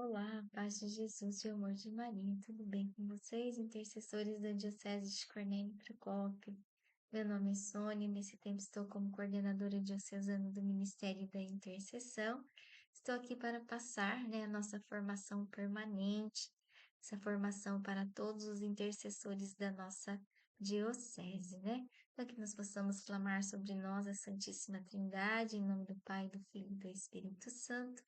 Olá, paz de Jesus e o amor de Maria, tudo bem com vocês, intercessores da Diocese de Cornélio Procópio? Meu nome é Sônia, nesse tempo estou como coordenadora diocesana do Ministério da Intercessão. Estou aqui para passar, a nossa formação permanente, essa formação para todos os intercessores da nossa diocese, Para que nós possamos clamar sobre nós a Santíssima Trindade, em nome do Pai, do Filho e do Espírito Santo.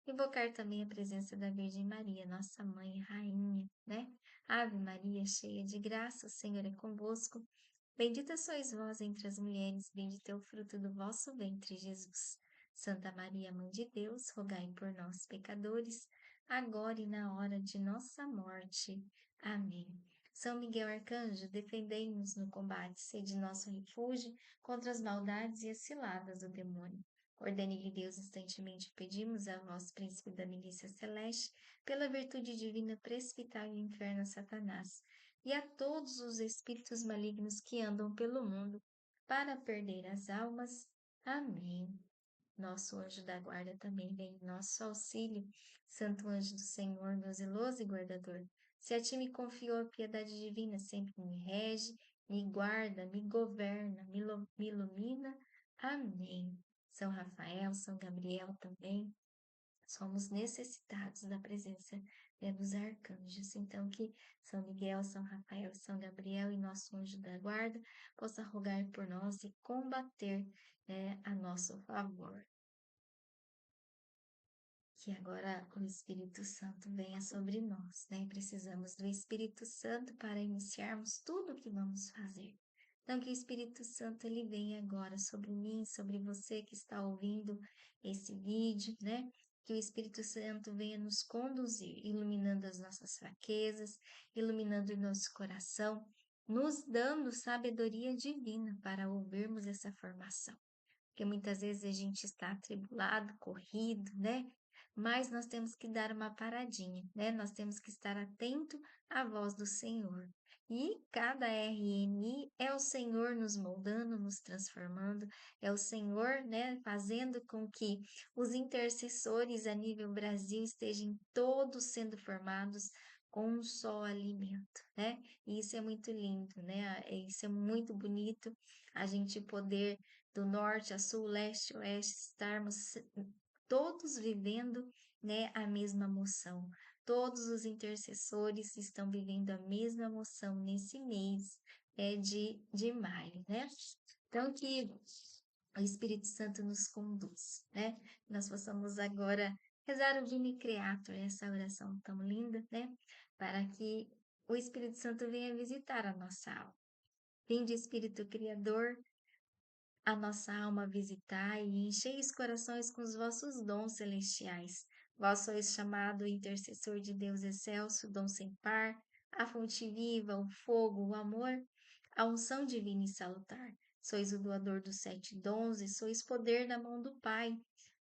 Invocar também a presença da Virgem Maria, nossa mãe e rainha. Ave Maria, cheia de graça, o Senhor é convosco. Bendita sois vós entre as mulheres, bendito é o fruto do vosso ventre, Jesus. Santa Maria, Mãe de Deus, rogai por nós, pecadores, agora e na hora de nossa morte. Amém. São Miguel Arcanjo, defendei-nos no combate, sede nosso refúgio contra as maldades e as ciladas do demônio. Ordene-lhe Deus, instantemente pedimos a vós, príncipe da milícia celeste, pela virtude divina, precipitai o inferno a Satanás e a todos os espíritos malignos que andam pelo mundo, para perder as almas. Amém. Nosso anjo da guarda também vem em nosso auxílio. Santo anjo do Senhor, meu zeloso e guardador, se a ti me confiou a piedade divina, sempre me rege, me guarda, me governa, me ilumina. Amém. São Rafael, São Gabriel também, somos necessitados da presença, dos arcanjos. Então, que São Miguel, São Rafael, São Gabriel e nosso anjo da guarda possa rogar por nós e combater, a nosso favor. Que agora o Espírito Santo venha sobre nós, Precisamos do Espírito Santo para iniciarmos tudo o que vamos fazer. Então, que o Espírito Santo ele venha agora sobre mim, sobre você que está ouvindo esse vídeo, Que o Espírito Santo venha nos conduzir, iluminando as nossas fraquezas, iluminando o nosso coração, nos dando sabedoria divina para ouvirmos essa formação. Porque muitas vezes a gente está atribulado, corrido, Mas nós temos que dar uma paradinha, Nós temos que estar atento à voz do Senhor. E cada RNI é o Senhor nos moldando, nos transformando, é o Senhor, fazendo com que os intercessores a nível Brasil estejam todos sendo formados com um só alimento, E isso é muito lindo, Isso é muito bonito, a gente poder do norte a sul, leste a oeste, estarmos todos vivendo, a mesma moção. Todos os intercessores estão vivendo a mesma moção nesse mês de maio, Então, que o Espírito Santo nos conduz, Nós possamos agora rezar o Vini Creator, essa oração tão linda, Para que o Espírito Santo venha visitar a nossa alma. Vinde, Espírito Criador, a nossa alma visitai e enchei os corações com os vossos dons celestiais. Vós sois chamado intercessor de Deus excelso, dom sem par, a fonte viva, o fogo, o amor, a unção divina e salutar. Sois o doador dos 7 dons e sois poder na mão do Pai.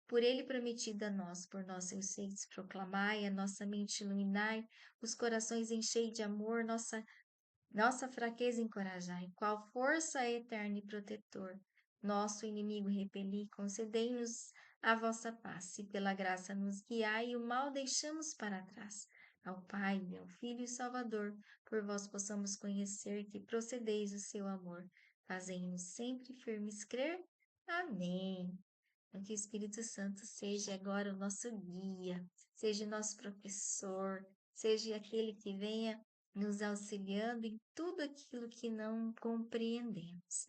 Por ele prometido a nós, por nossos seios proclamai, a nossa mente iluminai, os corações enchei de amor, nossa fraqueza encorajai, qual força eterna e protetor. Nosso inimigo repeli, concedei-nos a vossa paz, e pela graça nos guiai, e o mal deixamos para trás. Ao Pai, ao Filho e Salvador, por vós possamos conhecer que procedeis o seu amor. Fazei-nos sempre firmes crer. Amém. Que o Espírito Santo seja agora o nosso guia, seja o nosso professor, seja aquele que venha nos auxiliando em tudo aquilo que não compreendemos,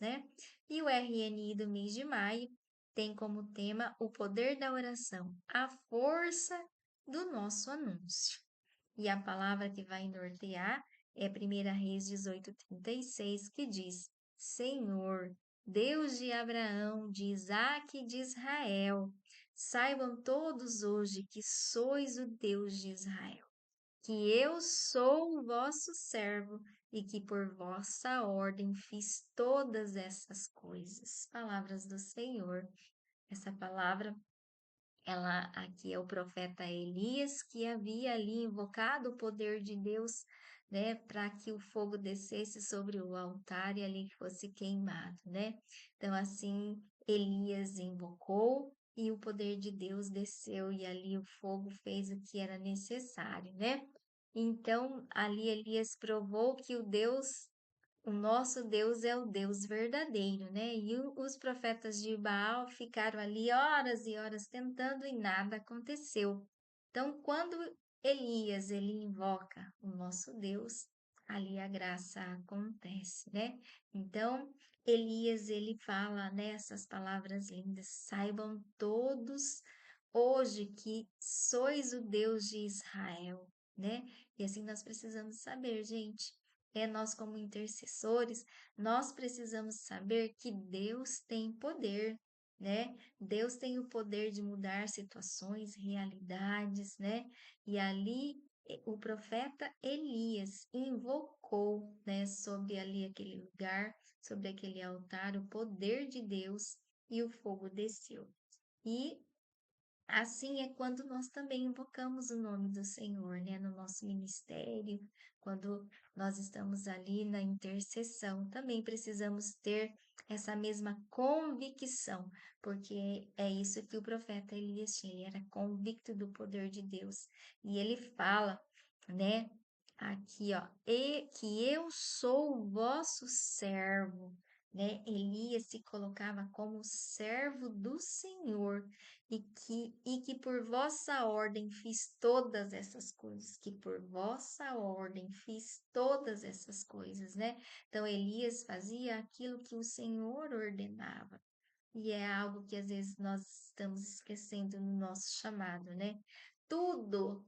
E o RNI do mês de maio tem como tema o poder da oração, a força do nosso anúncio. E a palavra que vai nortear é 1 Reis 18:36, que diz: Senhor, Deus de Abraão, de Isaque e de Israel, saibam todos hoje que sois o Deus de Israel, que eu sou o vosso servo e que por vossa ordem fiz todas essas coisas. Palavras do Senhor. Essa palavra, ela aqui é o profeta Elias que havia ali invocado o poder de Deus, para que o fogo descesse sobre o altar e ali fosse queimado, Então assim Elias invocou e o poder de Deus desceu e ali o fogo fez o que era necessário, né? Então, ali Elias provou que o nosso Deus é o Deus verdadeiro, né? E os profetas de Baal ficaram ali horas e horas tentando e nada aconteceu. Então, quando Elias ele invoca o nosso Deus, ali a graça acontece, né? Então, Elias ele fala nessas palavras lindas: saibam todos hoje que sois o Deus de Israel, né? E assim nós precisamos saber, gente. Nós como intercessores, nós precisamos saber que Deus tem poder, né? Deus tem o poder de mudar situações, realidades, né? E ali o profeta Elias invocou, né, sobre ali aquele lugar, sobre aquele altar, o poder de Deus e o fogo desceu. E assim é quando nós também invocamos o nome do Senhor, né, no nosso ministério, quando nós estamos ali na intercessão, também precisamos ter essa mesma convicção, porque é isso que o profeta Elias tinha, ele era convicto do poder de Deus. E ele fala, né, aqui, ó, e que eu sou o vosso servo, né? Elias se colocava como servo do Senhor e que por vossa ordem fiz todas essas coisas, que por vossa ordem fiz todas essas coisas, né? Então Elias fazia aquilo que o Senhor ordenava. E é algo que às vezes nós estamos esquecendo no nosso chamado, né? Tudo,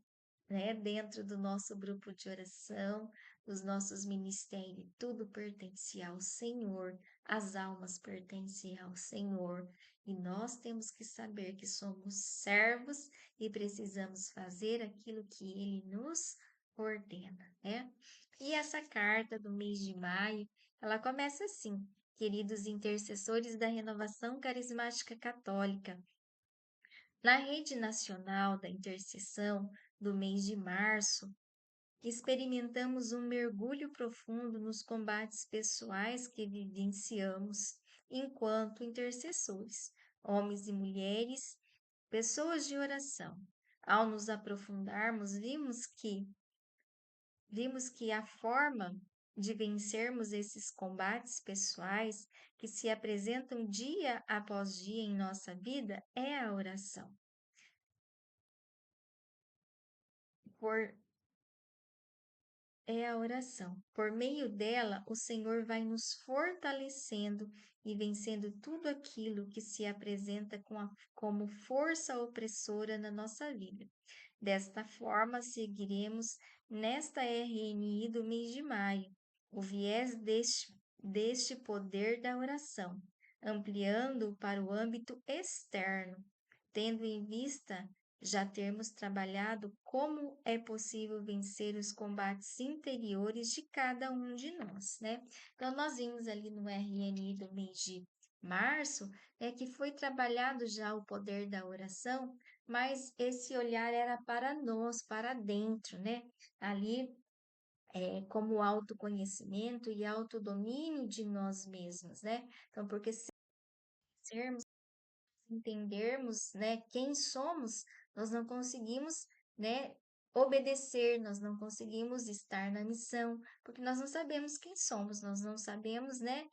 né, dentro do nosso grupo de oração, dos nossos ministérios, tudo pertence ao Senhor, as almas pertencem ao Senhor, e nós temos que saber que somos servos e precisamos fazer aquilo que Ele nos ordena, né? E essa carta do mês de maio, ela começa assim: queridos intercessores da Renovação Carismática Católica, na rede nacional da intercessão do mês de março, experimentamos um mergulho profundo nos combates pessoais que vivenciamos enquanto intercessores, homens e mulheres, pessoas de oração. Ao nos aprofundarmos, vimos que a forma de vencermos esses combates pessoais que se apresentam dia após dia em nossa vida é a oração. Por É a oração. Por meio dela, o Senhor vai nos fortalecendo e vencendo tudo aquilo que se apresenta como força opressora na nossa vida. Desta forma, seguiremos nesta RNI do mês de maio o viés deste poder da oração, ampliando para o âmbito externo, tendo em vista já termos trabalhado como é possível vencer os combates interiores de cada um de nós, né? Então, nós vimos ali no RNI do mês de março, que foi trabalhado já o poder da oração, mas esse olhar era para nós, para dentro, né? Ali, como autoconhecimento e autodomínio de nós mesmos, né? Então, porque sermos entendermos, né, quem somos, nós não conseguimos, né, obedecer, nós não conseguimos estar na missão, porque nós não sabemos quem somos, nós não sabemos, né,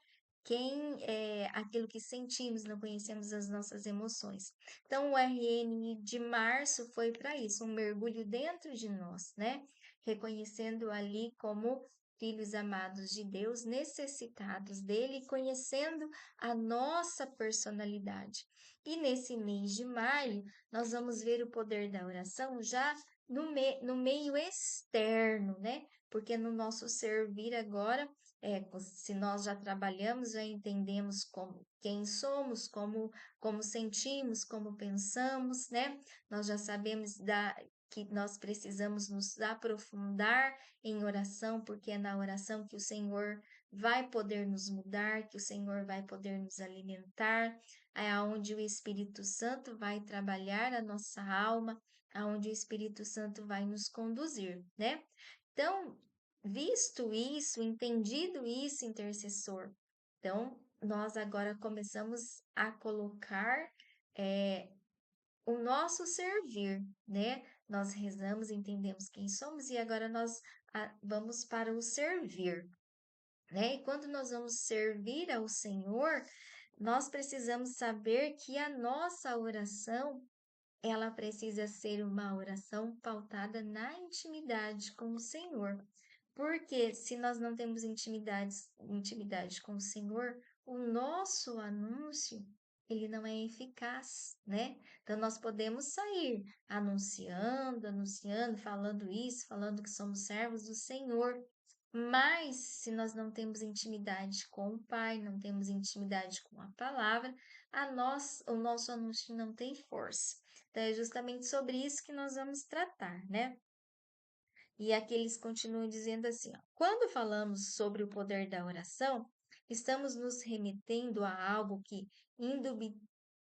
quem é aquilo que sentimos, não conhecemos as nossas emoções. Então, o RN de março foi para isso, um mergulho dentro de nós, né, reconhecendo ali como filhos amados de Deus, necessitados dele, conhecendo a nossa personalidade. E nesse mês de maio, nós vamos ver o poder da oração já no meio externo, né? Porque no nosso servir agora, se nós já trabalhamos, já entendemos quem somos, como sentimos, como pensamos, né? Nós já sabemos que nós precisamos nos aprofundar em oração, porque é na oração que o Senhor vai poder nos mudar, que o Senhor vai poder nos alimentar, é aonde o Espírito Santo vai trabalhar a nossa alma, aonde o Espírito Santo vai nos conduzir, né? Então, visto isso, entendido isso, intercessor, então nós agora começamos a colocar o nosso servir, né? Nós rezamos, entendemos quem somos e agora nós vamos para o servir, né? E quando nós vamos servir ao Senhor, nós precisamos saber que a nossa oração, ela precisa ser uma oração pautada na intimidade com o Senhor. Porque se nós não temos intimidade com o Senhor, o nosso anúncio, ele não é eficaz, né? Então nós podemos sair anunciando, falando isso, falando que somos servos do Senhor, mas se nós não temos intimidade com o Pai, não temos intimidade com a palavra, o nosso anúncio não tem força. Então é justamente sobre isso que nós vamos tratar, né? E aqui eles continuam dizendo assim, ó, quando falamos sobre o poder da oração, estamos nos remetendo a algo que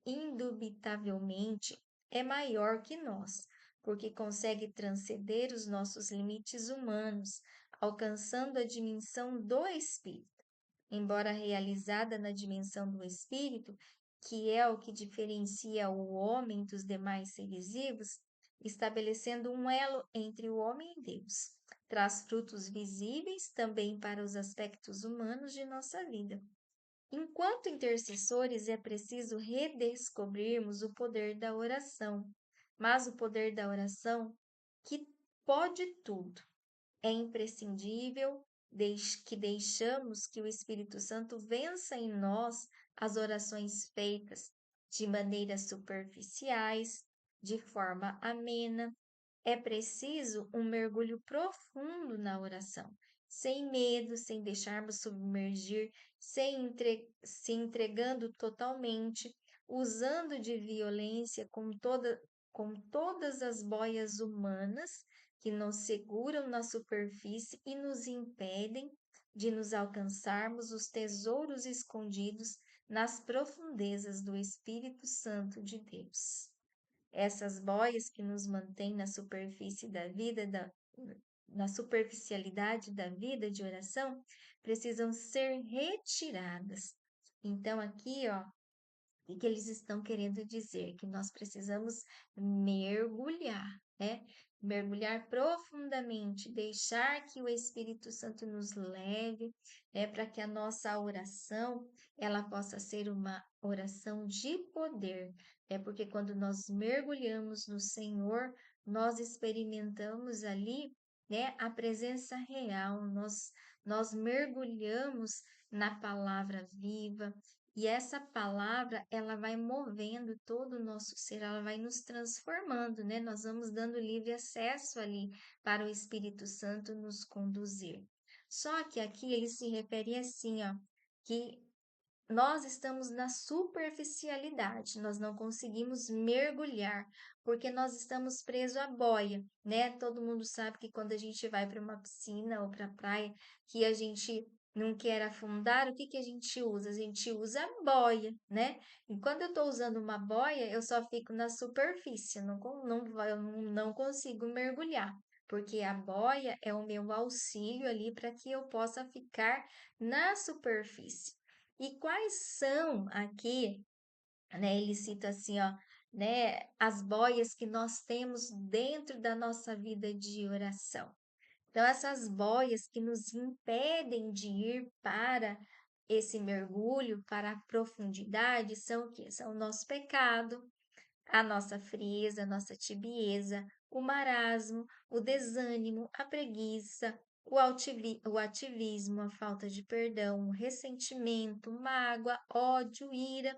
indubitavelmente é maior que nós, porque consegue transcender os nossos limites humanos, alcançando a dimensão do espírito. Embora realizada na dimensão do espírito, que é o que diferencia o homem dos demais seres vivos, estabelecendo um elo entre o homem e Deus. Traz frutos visíveis também para os aspectos humanos de nossa vida. Enquanto intercessores, é preciso redescobrirmos o poder da oração, mas o poder da oração que pode tudo. É imprescindível que deixamos que o Espírito Santo vença em nós as orações feitas de maneiras superficiais, de forma amena. É preciso um mergulho profundo na oração, sem medo, sem deixarmos submergir, se entregando totalmente, usando de violência com todas as boias humanas que nos seguram na superfície e nos impedem de nos alcançarmos os tesouros escondidos nas profundezas do Espírito Santo de Deus. Essas boias que nos mantêm na superfície da vida, na superficialidade da vida de oração, precisam ser retiradas. Então, aqui, ó, o que eles estão querendo dizer? Que nós precisamos mergulhar, né? Mergulhar profundamente, deixar que o Espírito Santo nos leve, né? Para que a nossa oração, ela possa ser uma oração de poder, né? Porque quando nós mergulhamos no Senhor, nós experimentamos ali, né? A presença real, nós mergulhamos na palavra viva, e essa palavra, ela vai movendo todo o nosso ser, ela vai nos transformando, né? Nós vamos dando livre acesso ali para o Espírito Santo nos conduzir. Só que aqui ele se refere assim, ó, que nós estamos na superficialidade, nós não conseguimos mergulhar, porque nós estamos presos à boia, né? Todo mundo sabe que quando a gente vai para uma piscina ou para a praia, que a gente não quer afundar, o que que a gente usa? A gente usa a boia, né? E quando eu estou usando uma boia, eu só fico na superfície, eu não consigo mergulhar, porque a boia é o meu auxílio ali para que eu possa ficar na superfície. E quais são aqui, né? Ele cita assim, ó, né? As boias que nós temos dentro da nossa vida de oração. Então, essas boias que nos impedem de ir para esse mergulho, para a profundidade, são o quê? São o nosso pecado, a nossa frieza, a nossa tibieza, o marasmo, o desânimo, a preguiça, o ativismo, a falta de perdão, o ressentimento, mágoa, ódio, ira.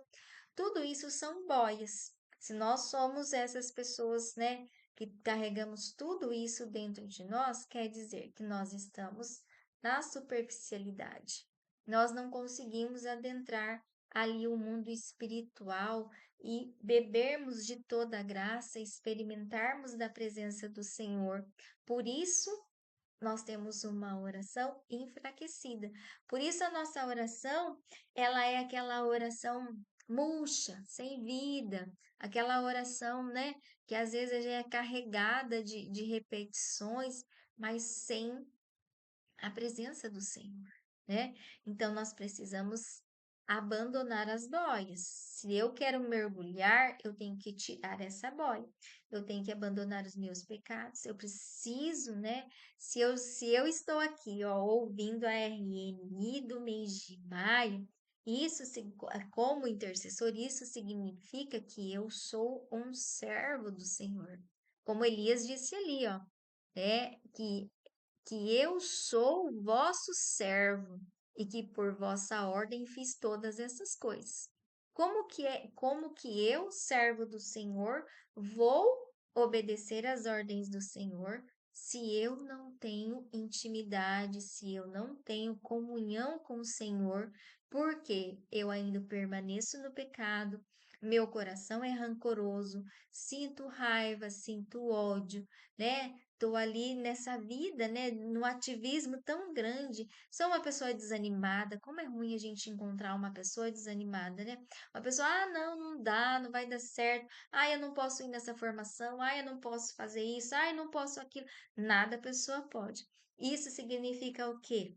Tudo isso são boias. Se nós somos essas pessoas, né, que carregamos tudo isso dentro de nós, quer dizer que nós estamos na superficialidade. Nós não conseguimos adentrar ali o mundo espiritual e bebermos de toda a graça, experimentarmos da presença do Senhor. Por isso, nós temos uma oração enfraquecida. Por isso, a nossa oração, ela é aquela oração murcha, sem vida, aquela oração, né, que às vezes já é carregada de repetições, mas sem a presença do Senhor, né? Então, nós precisamos abandonar as boias. Se eu quero mergulhar, eu tenho que tirar essa boia. Eu tenho que abandonar os meus pecados. Eu preciso, né? Se eu estou aqui, ó, ouvindo a RNI do mês de maio, como intercessor, isso significa que eu sou um servo do Senhor. Como Elias disse ali, ó, que eu sou o vosso servo e que por vossa ordem fiz todas essas coisas. Como que eu, servo do Senhor, vou obedecer às ordens do Senhor se eu não tenho intimidade, se eu não tenho comunhão com o Senhor, porque eu ainda permaneço no pecado, meu coração é rancoroso, sinto raiva, sinto ódio, né? Estou ali nessa vida, né, no ativismo tão grande. Sou uma pessoa desanimada. Como é ruim a gente encontrar uma pessoa desanimada, né? Uma pessoa, não, não dá, não vai dar certo. Eu não posso ir nessa formação. Eu não posso fazer isso. Eu não posso aquilo. Nada a pessoa pode. Isso significa o quê?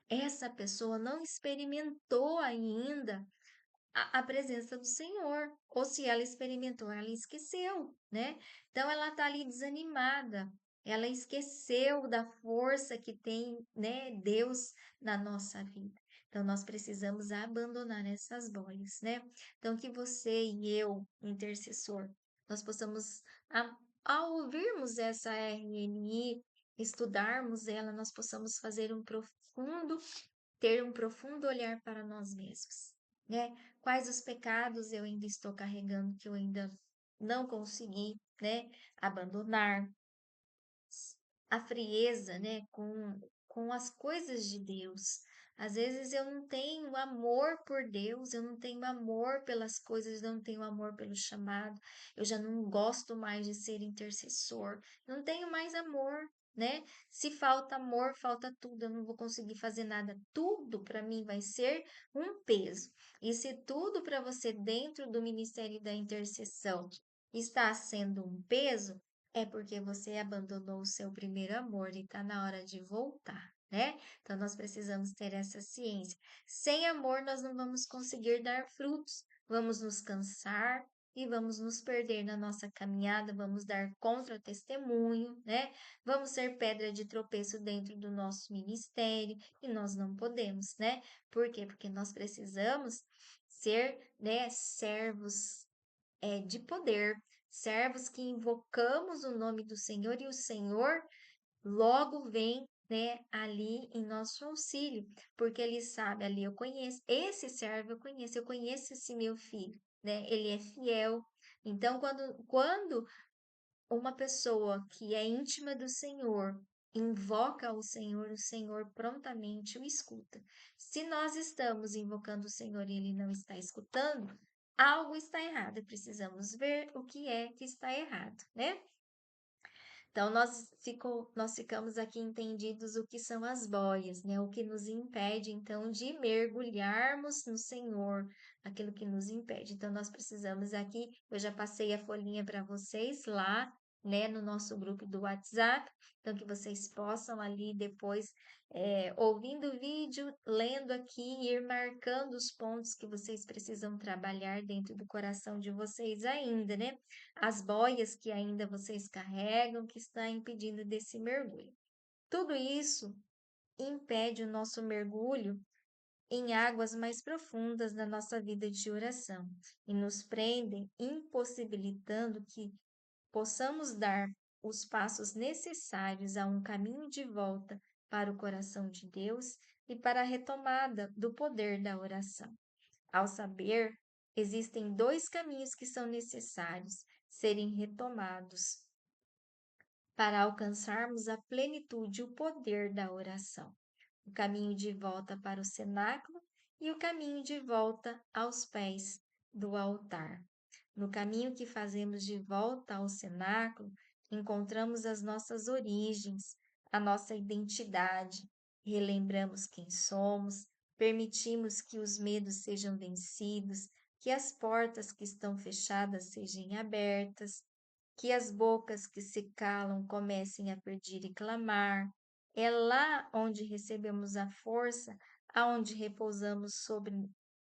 Essa pessoa não experimentou ainda a presença do Senhor. Ou se ela experimentou, ela esqueceu, né? Então ela está ali desanimada. Ela esqueceu da força que tem, né, Deus na nossa vida. Então nós precisamos abandonar essas boias, né? Então que você e eu, intercessor, nós possamos, ao ouvirmos essa RNI, estudarmos ela, nós possamos ter um profundo olhar para nós mesmos, né? Quais os pecados eu ainda estou carregando que eu ainda não consegui, né, abandonar, a frieza, né, com as coisas de Deus. Às vezes eu não tenho amor por Deus, eu não tenho amor pelas coisas, eu não tenho amor pelo chamado, eu já não gosto mais de ser intercessor, não tenho mais amor, né? Se falta amor, falta tudo, eu não vou conseguir fazer nada. Tudo para mim vai ser um peso. E se tudo para você dentro do ministério da intercessão está sendo um peso, é porque você abandonou o seu primeiro amor e está na hora de voltar, né? Então nós precisamos ter essa ciência. Sem amor, nós não vamos conseguir dar frutos, vamos nos cansar e vamos nos perder na nossa caminhada, vamos dar contra-testemunho, né? Vamos ser pedra de tropeço dentro do nosso ministério e nós não podemos, né? Por quê? Porque nós precisamos ser, né, servos de poder, servos que invocamos o nome do Senhor e o Senhor logo vem, né, ali em nosso auxílio, porque ele sabe, ali eu conheço, esse servo eu conheço esse meu filho, né, ele é fiel. Então, quando uma pessoa que é íntima do Senhor invoca o Senhor prontamente o escuta. Se nós estamos invocando o Senhor e ele não está escutando, algo está errado e precisamos ver o que é que está errado, né? Então, nós ficamos aqui entendidos o que são as boias, né? O que nos impede, então, de mergulharmos no Senhor, aquilo que nos impede. Então, nós precisamos aqui, eu já passei a folhinha para vocês lá, né, no nosso grupo do WhatsApp, então que vocês possam ali depois, ouvindo o vídeo, lendo aqui, ir marcando os pontos que vocês precisam trabalhar dentro do coração de vocês ainda, né? As boias que ainda vocês carregam, que está impedindo desse mergulho. Tudo isso impede o nosso mergulho em águas mais profundas da nossa vida de oração e nos prendem, impossibilitando que possamos dar os passos necessários a um caminho de volta para o coração de Deus e para a retomada do poder da oração. Ao saber, existem dois caminhos que são necessários serem retomados para alcançarmos a plenitude e o poder da oração: o caminho de volta para o cenáculo e o caminho de volta aos pés do altar. No caminho que fazemos de volta ao cenáculo, encontramos as nossas origens, a nossa identidade, relembramos quem somos, permitimos que os medos sejam vencidos, que as portas que estão fechadas sejam abertas, que as bocas que se calam comecem a pedir e clamar. É lá onde recebemos a força, aonde repousamos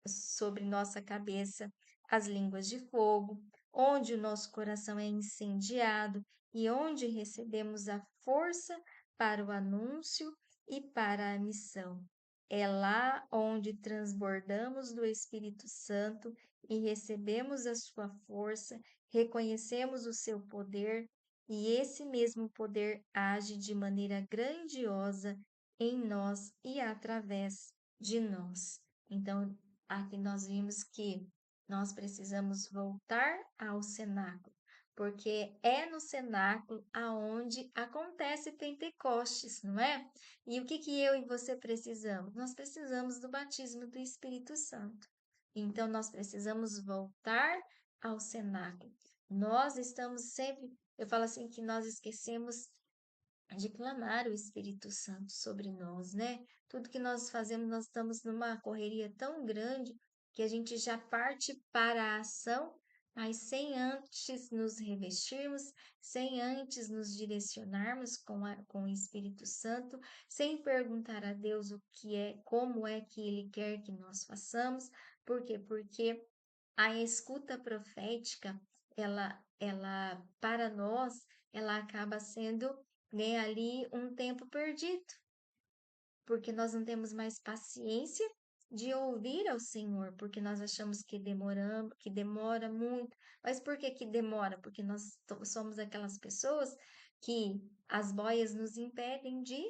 sobre nossa cabeça as línguas de fogo, onde o nosso coração é incendiado e onde recebemos a força para o anúncio e para a missão. É lá onde transbordamos do Espírito Santo e recebemos a sua força, reconhecemos o seu poder e esse mesmo poder age de maneira grandiosa em nós e através de nós. Então, aqui nós vimos que nós precisamos voltar ao cenáculo, porque é no cenáculo aonde acontece Pentecostes, não é? E o que que eu e você precisamos? Nós precisamos do batismo do Espírito Santo. Então, nós precisamos voltar ao cenáculo. Nós estamos sempre, eu falo assim, que nós esquecemos de clamar o Espírito Santo sobre nós, né? Tudo que nós fazemos, nós estamos numa correria tão grande que a gente já parte para a ação, mas sem antes nos revestirmos, sem antes nos direcionarmos com o Espírito Santo, sem perguntar a Deus o que é, como é que Ele quer que nós façamos. Por quê? Porque a escuta profética, ela para nós, ela acaba sendo, né, ali um tempo perdido, porque nós não temos mais paciência de ouvir ao Senhor, porque nós achamos que demoramos, que demora muito. Mas por que que demora? Porque nós somos aquelas pessoas que as boias nos impedem de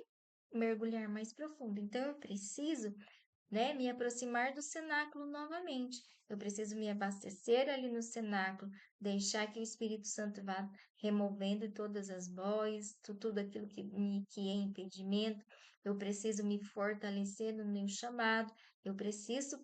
mergulhar mais profundo. Então eu preciso, né, me aproximar do cenáculo novamente. Eu preciso me abastecer ali no cenáculo, deixar que o Espírito Santo vá removendo todas as boias, tudo aquilo que é impedimento. Eu preciso me fortalecer no meu chamado. Eu preciso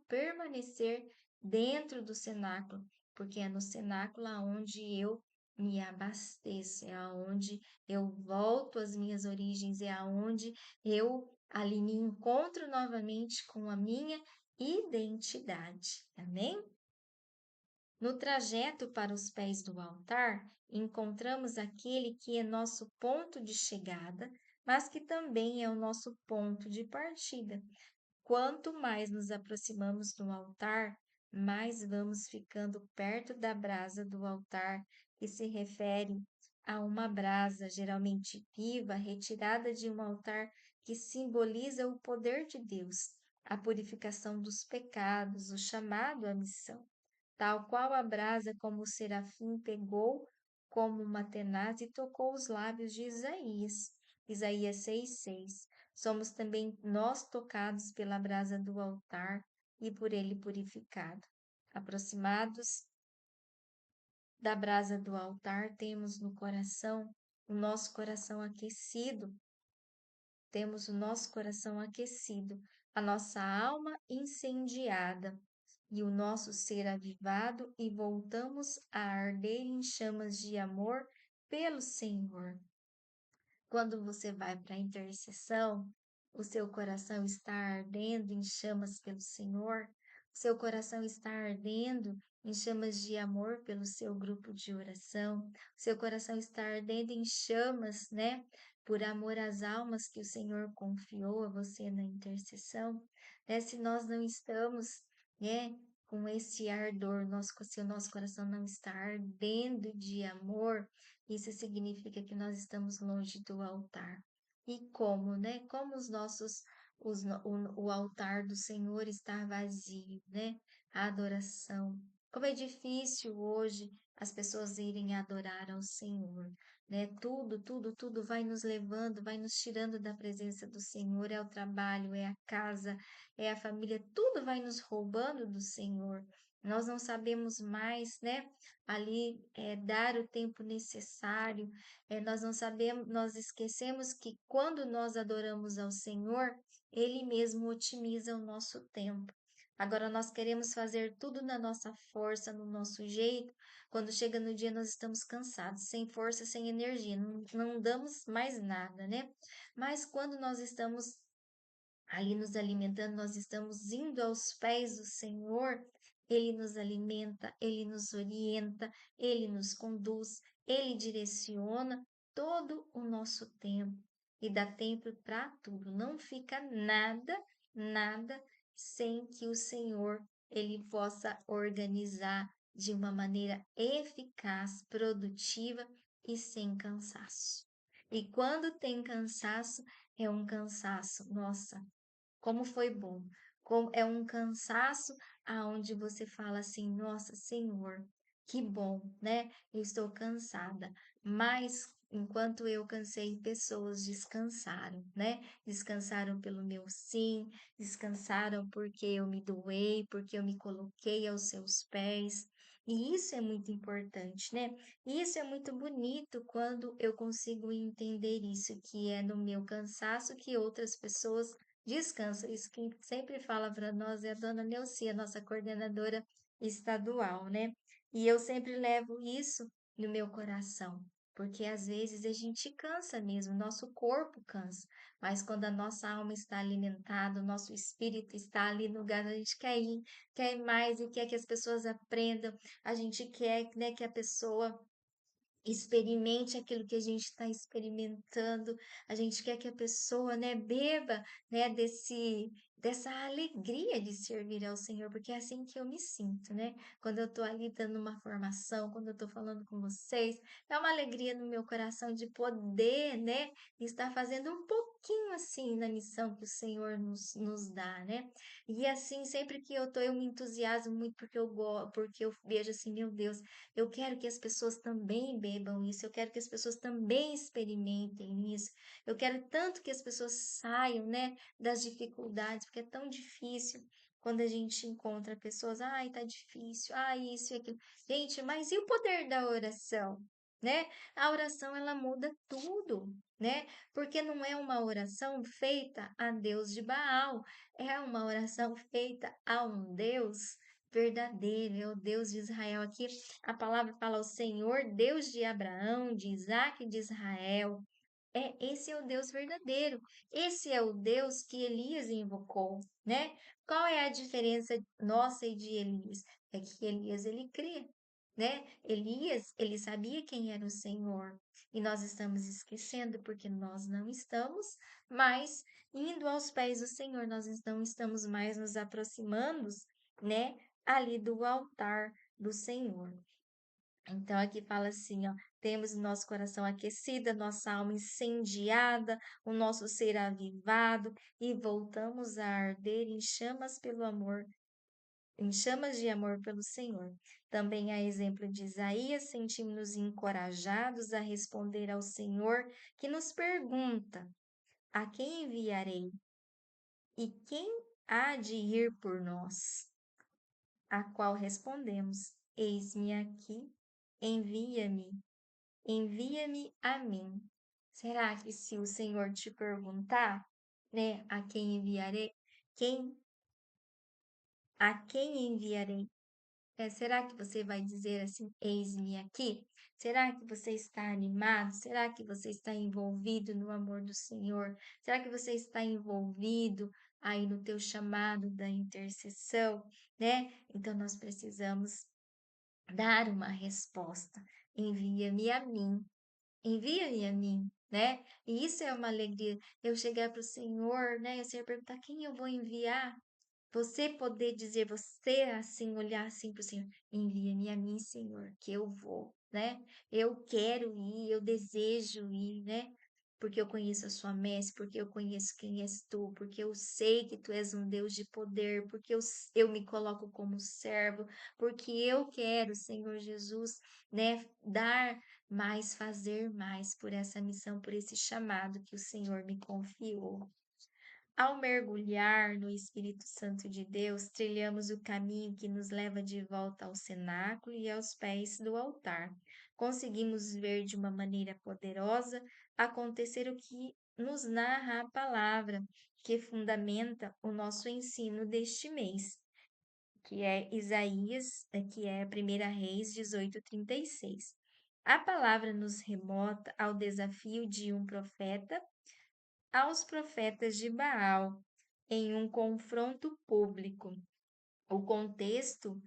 permanecer dentro do cenáculo, porque é no cenáculo aonde eu me abasteço, é aonde eu volto às minhas origens, é aonde eu ali me encontro novamente com a minha identidade. Amém? No trajeto para os pés do altar, encontramos aquele que é nosso ponto de chegada, mas que também é o nosso ponto de partida. Quanto mais nos aproximamos do altar, mais vamos ficando perto da brasa do altar, que se refere a uma brasa geralmente viva, retirada de um altar que simboliza o poder de Deus, a purificação dos pecados, o chamado à missão. Tal qual a brasa, como o serafim pegou como uma tenaz e tocou os lábios de Isaías. Isaías 6:6. Somos também nós tocados pela brasa do altar e por ele purificado. Aproximados da brasa do altar, temos no coração, o nosso coração aquecido, temos o nosso coração aquecido, a nossa alma incendiada e o nosso ser avivado e voltamos a arder em chamas de amor pelo Senhor. Quando você vai para a intercessão, o seu coração está ardendo em chamas pelo Senhor, o seu coração está ardendo em chamas de amor pelo seu grupo de oração, o seu coração está ardendo em chamas, né? Por amor às almas que o Senhor confiou a você na intercessão, né? Se nós não estamos, né, com esse ardor, se o nosso coração não está ardendo de amor, isso significa que nós estamos longe do altar. E como, né? Como o altar do Senhor está vazio, né? A adoração. Como é difícil hoje as pessoas irem adorar ao Senhor, né? Tudo vai nos levando, vai nos tirando da presença do Senhor. É o trabalho, é a casa, é a família, tudo vai nos roubando do Senhor. Nós não sabemos mais, né? Ali dar o tempo necessário. Nós não sabemos, nós esquecemos que quando nós adoramos ao Senhor, Ele mesmo otimiza o nosso tempo. Agora nós queremos fazer tudo na nossa força, no nosso jeito. Quando chega no dia, nós estamos cansados, sem força, sem energia, não damos mais nada, né? Mas quando nós estamos ali nos alimentando, nós estamos indo aos pés do Senhor, Ele nos alimenta, Ele nos orienta, Ele nos conduz, Ele direciona todo o nosso tempo e dá tempo para tudo, não fica nada sem que o Senhor ele possa organizar de uma maneira eficaz, produtiva e sem cansaço. E quando tem cansaço, é um cansaço, nossa, como foi bom. Como é um cansaço aonde você fala assim, nossa, Senhor, que bom, né? Eu estou cansada, mas enquanto eu cansei, pessoas descansaram, né? Descansaram pelo meu sim, descansaram porque eu me doei, porque eu me coloquei aos seus pés. E isso é muito importante, né? E isso é muito bonito quando eu consigo entender isso, que é no meu cansaço que outras pessoas descansam. Isso quem sempre fala para nós é a dona Neuci, a nossa coordenadora estadual, né? E eu sempre levo isso no meu coração, porque às vezes a gente cansa mesmo, nosso corpo cansa, mas quando a nossa alma está alimentada, o nosso espírito está ali no lugar, a gente quer ir, quer ir mais e quer que as pessoas aprendam, a gente quer, né, que a pessoa experimente aquilo que a gente está experimentando, a gente quer que a pessoa, né, beba, né, dessa alegria de servir ao Senhor, porque é assim que eu me sinto, né? Quando eu estou ali dando uma formação, quando eu estou falando com vocês, é uma alegria no meu coração de poder, né, estar fazendo um pouquinho assim na missão que o Senhor nos dá, né? E assim, sempre que eu estou, eu me entusiasmo muito porque eu vejo assim, meu Deus, eu quero que as pessoas também bebam isso, eu quero que as pessoas também experimentem isso. Eu quero tanto que as pessoas saiam, né, das dificuldades, porque é tão difícil quando a gente encontra pessoas, ai, tá difícil, ai, isso e aquilo. Gente, mas e o poder da oração? Né? A oração ela muda tudo, né? Porque não é uma oração feita a Deus de Baal, é uma oração feita a um Deus verdadeiro, é o Deus de Israel. Aqui a palavra fala o Senhor, Deus de Abraão, de Isaac e de Israel. Esse é o Deus verdadeiro. Esse é o Deus que Elias invocou, né? Qual é a diferença nossa e de Elias? É que Elias ele crê, né? Elias, ele sabia quem era o Senhor. E nós estamos esquecendo porque nós não estamos mais indo aos pés do Senhor, nós não estamos mais nos aproximando, né, ali do altar do Senhor. Então, aqui fala assim, ó, temos o nosso coração aquecido, a nossa alma incendiada, o nosso ser avivado e voltamos a arder em chamas pelo amor, em chamas de amor pelo Senhor. Também a exemplo de Isaías, sentimos-nos encorajados a responder ao Senhor, que nos pergunta: a quem enviarei? E quem há de ir por nós? A qual respondemos: eis-me aqui, envia-me. Envia-me a mim. Será que se o Senhor te perguntar, né, a quem enviarei, quem, a quem enviarei? Será que você vai dizer assim, eis-me aqui? Será que você está animado? Será que você está envolvido no amor do Senhor? Será que você está envolvido aí no teu chamado da intercessão, né? Então nós precisamos dar uma resposta. Envia-me a mim. Envia-me a mim, né? E isso é uma alegria. Eu chegar para o Senhor, né? E o Senhor perguntar quem eu vou enviar. Você poder dizer, você assim, olhar assim para o Senhor, envia-me a mim, Senhor, que eu vou, né? Eu quero ir, eu desejo ir, né? Porque eu conheço a sua messe, porque eu conheço quem és tu, porque eu sei que tu és um Deus de poder, porque eu me coloco como servo, porque eu quero, Senhor Jesus, né, dar mais, fazer mais por essa missão, por esse chamado que o Senhor me confiou. Ao mergulhar no Espírito Santo de Deus, trilhamos o caminho que nos leva de volta ao cenáculo e aos pés do altar. Conseguimos ver de uma maneira poderosa acontecer o que nos narra a palavra, que fundamenta o nosso ensino deste mês, que é Isaías, que é 1 Reis 18:36. A palavra nos remota ao desafio de um profeta aos profetas de Baal em um confronto público. O contexto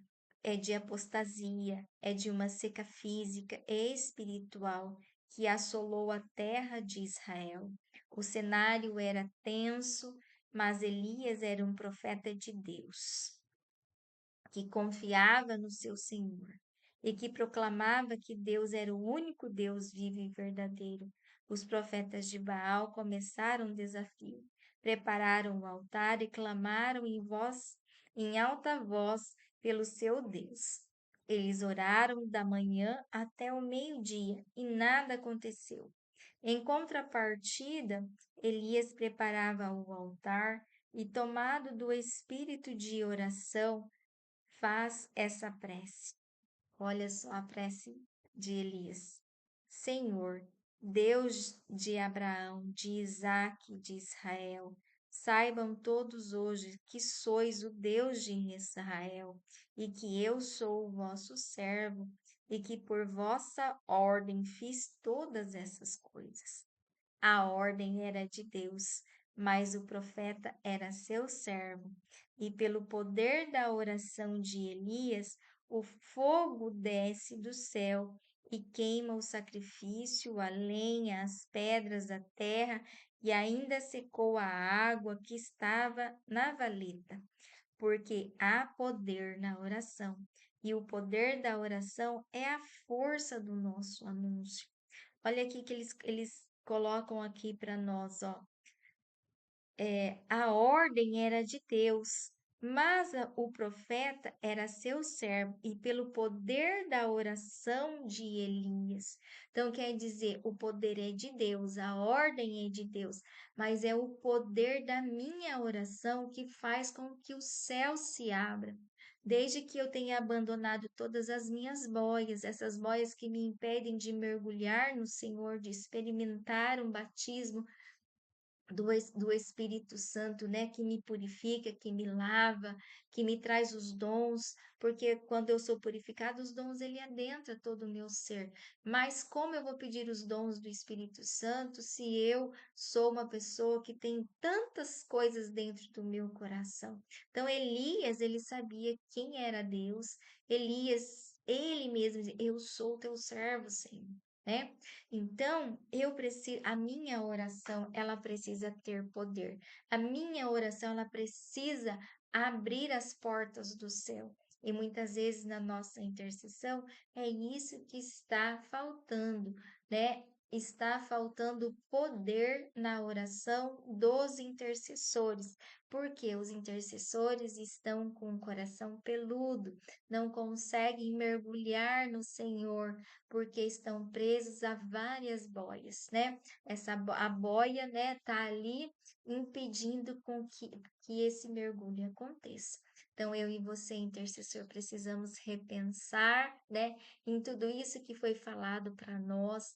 é de apostasia, é de uma seca física e espiritual que assolou a terra de Israel. O cenário era tenso, Mas Elias era um profeta de Deus, que confiava no seu Senhor e que proclamava que Deus era o único Deus vivo e verdadeiro. Os profetas de Baal começaram o desafio, prepararam o altar e clamaram em alta voz pelo seu Deus. Eles oraram da manhã até o meio-dia e nada aconteceu. Em contrapartida, Elias preparava o altar e, tomado do espírito de oração, faz essa prece. Olha só a prece de Elias. Senhor, Deus de Abraão, de Isaque, de Israel, saibam todos hoje que sois o Deus de Israel e que eu sou o vosso servo e que por vossa ordem fiz todas essas coisas. A ordem era de Deus, mas o profeta era seu servo. E pelo poder da oração de Elias, o fogo desce do céu e queima o sacrifício, a lenha, as pedras da terra e ainda secou a água que estava na valeta, porque há poder na oração. E o poder da oração é a força do nosso anúncio. Olha aqui que eles colocam aqui para nós, ó. A ordem era de Deus, mas o profeta era seu servo e pelo poder da oração de Elias. Então, quer dizer, o poder é de Deus, a ordem é de Deus, mas é o poder da minha oração que faz com que o céu se abra. Desde que eu tenha abandonado todas as minhas boias, essas boias que me impedem de mergulhar no Senhor, de experimentar um batismo do Espírito Santo, né, que me purifica, que me lava, que me traz os dons, porque quando eu sou purificado, os dons ele adentra todo o meu ser. Mas como eu vou pedir os dons do Espírito Santo se eu sou uma pessoa que tem tantas coisas dentro do meu coração? Então Elias, ele sabia quem era Deus. Elias, ele mesmo dizia, eu sou teu servo, Senhor. Né? Então, a minha oração, ela precisa ter poder. A minha oração, ela precisa abrir as portas do céu. E muitas vezes na nossa intercessão é isso que está faltando, né? Está faltando poder na oração dos intercessores, porque os intercessores estão com o coração peludo, não conseguem mergulhar no Senhor, porque estão presos a várias boias, né? A boia, né, tá ali impedindo que esse mergulho aconteça. Então, eu e você, intercessor, precisamos repensar, né, em tudo isso que foi falado para nós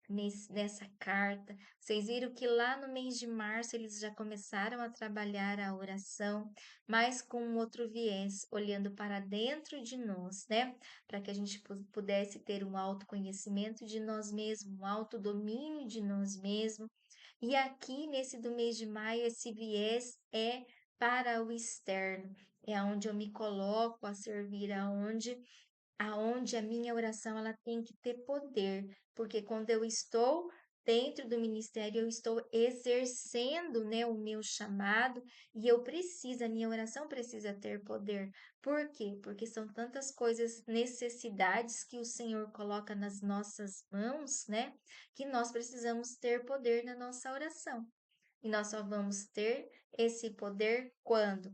nessa carta. Vocês viram que lá no mês de março eles já começaram a trabalhar a oração, mas com um outro viés, olhando para dentro de nós, né? Para que a gente pudesse ter um autoconhecimento de nós mesmos, um autodomínio de nós mesmos. E aqui, nesse do mês de maio, esse viés é para o externo, é onde eu me coloco a servir, aonde a minha oração ela tem que ter poder, porque quando eu estou dentro do ministério, eu estou exercendo, né, o meu chamado e a minha oração precisa ter poder. Por quê? Porque são tantas coisas, necessidades que o Senhor coloca nas nossas mãos, né, que nós precisamos ter poder na nossa oração. E nós só vamos ter esse poder quando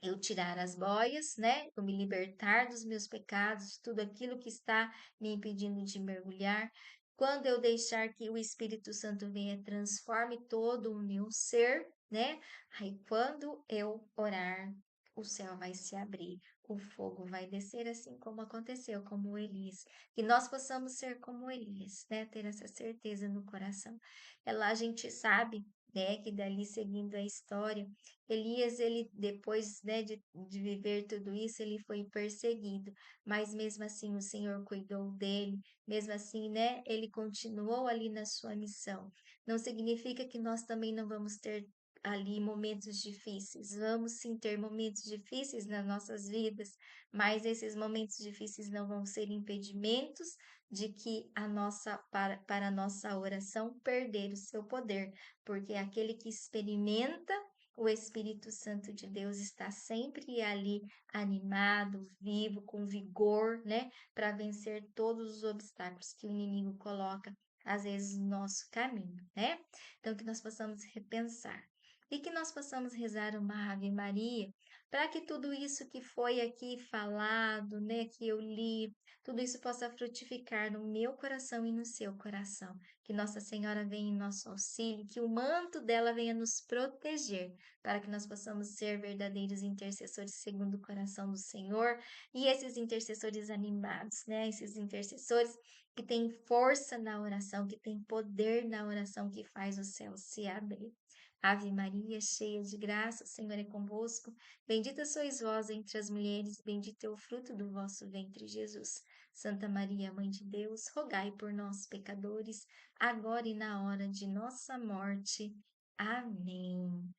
eu tirar as boias, né? Eu me libertar dos meus pecados, tudo aquilo que está me impedindo de mergulhar. Quando eu deixar que o Espírito Santo venha e transforme todo o meu ser, né? Aí quando eu orar, o céu vai se abrir, o fogo vai descer, assim como aconteceu como Elias. Que nós possamos ser como Elias, né? Ter essa certeza no coração. É lá a gente sabe, né? Que dali seguindo a história, Elias, ele depois, né, de viver tudo isso, ele foi perseguido, mas mesmo assim o Senhor cuidou dele, mesmo assim, né, ele continuou ali na sua missão. Não significa que nós também não vamos ter ali momentos difíceis, vamos sim ter momentos difíceis nas nossas vidas, mas esses momentos difíceis não vão ser impedimentos de que para a nossa oração perder o seu poder, porque aquele que experimenta O Espírito Santo de Deus está sempre ali, animado, vivo, com vigor, né? Para vencer todos os obstáculos que o inimigo coloca, às vezes, no nosso caminho, né? Então, que nós possamos repensar. E que nós possamos rezar uma Ave Maria, para que tudo isso que foi aqui falado, né, que eu li, tudo isso possa frutificar no meu coração e no seu coração. Que Nossa Senhora venha em nosso auxílio, que o manto dela venha nos proteger, para que nós possamos ser verdadeiros intercessores segundo o coração do Senhor, e esses intercessores animados, né? Esses intercessores que têm força na oração, que têm poder na oração, que faz o céu se abrir. Ave Maria, cheia de graça, o Senhor é convosco. Bendita sois vós entre as mulheres, bendito é o fruto do vosso ventre, Jesus. Santa Maria, Mãe de Deus, rogai por nós, pecadores, agora e na hora de nossa morte. Amém.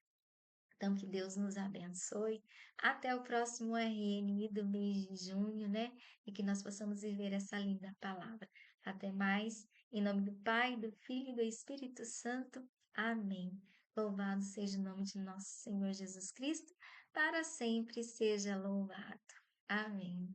Então, que Deus nos abençoe. Até o próximo RN do mês de junho, né? E que nós possamos viver essa linda palavra. Até mais. Em nome do Pai, do Filho e do Espírito Santo. Amém. Louvado seja o nome de nosso Senhor Jesus Cristo, para sempre seja louvado. Amém.